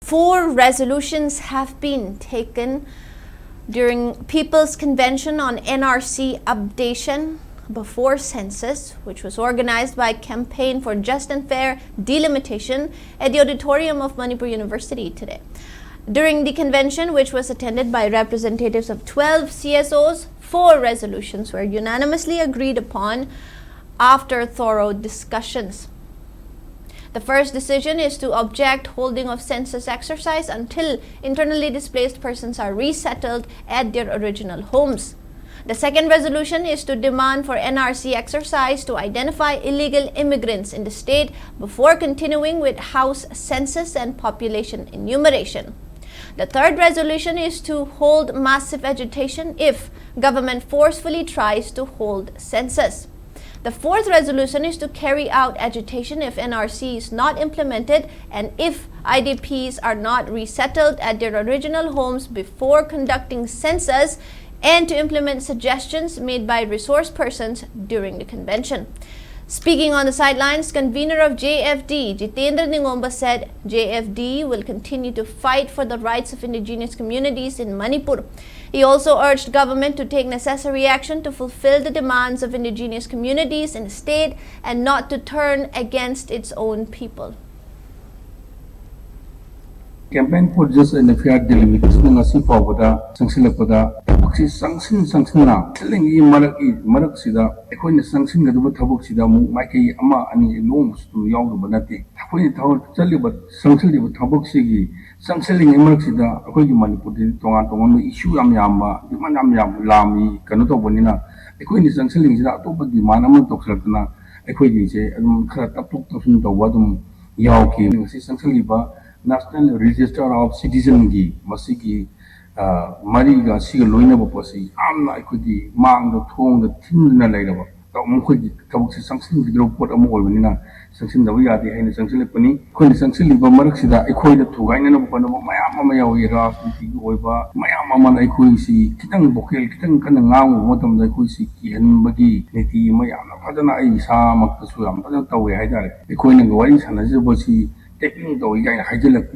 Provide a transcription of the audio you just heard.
4 resolutions have been taken during People's Convention on NRC Updation before Census, which was organized by Campaign for Just and Fair Delimitation at the auditorium of Manipur University today. During the convention, which was attended by representatives of 12 CSOs, 4 resolutions were unanimously agreed upon after thorough discussions. The first decision is to object holding of census exercise until internally displaced persons are resettled at their original homes. The second resolution is to demand for NRC exercise to identify illegal immigrants in the state before continuing with house census and population enumeration. The third resolution is to hold massive agitation if government forcefully tries to hold census. The fourth resolution is to carry out agitation if NRC is not implemented and if IDPs are not resettled at their original homes before conducting census, and to implement suggestions made by resource persons during the convention. Speaking on the sidelines, convener of JFD, Jitendra Ningomba, said JFD will continue to fight for the rights of indigenous communities in Manipur. He also urged government to take necessary action to fulfill the demands of indigenous communities in the state and not to turn against its own people. Campaign for Just and Fair Delimitation ngasi pawda sangsilakpada baksi sangsin na tling marak sida ekhoina sangsin gaduba thabuk sida mu maiki ama ani long stu yawdu banati ekhoina thawar chaliba sangsilliba thabuk sigi sangsiling marak sida ekhoigi Manipur di tongan issue yamba demand yam lami kanu to bonina ekhoina sangsiling sida atopa demand am toksaltna ekhoigi je adum khara tapuk topsun to wadum yawki ngasi sangsilliba National Register of Citizen gi masigi mariga siga loina bapasi amna ikudi mang do thong do thin na lairaba to mukhi tabuk si sangsin gi report amu olbinina sangsin da yadi haina sangsil pani khoi sangsil liba marak sida ikhoi da thugaina na bapana mayam ma yawi rajniti gi oiba mayam ma na ikhoi si kitang bokel kitang kana ngang motam da ikhoi si ki han bagi niti mayam na phadana ai sa mak su am phadana tawe haidare ikhoi na wari sanaji bosi taking the guy hygienic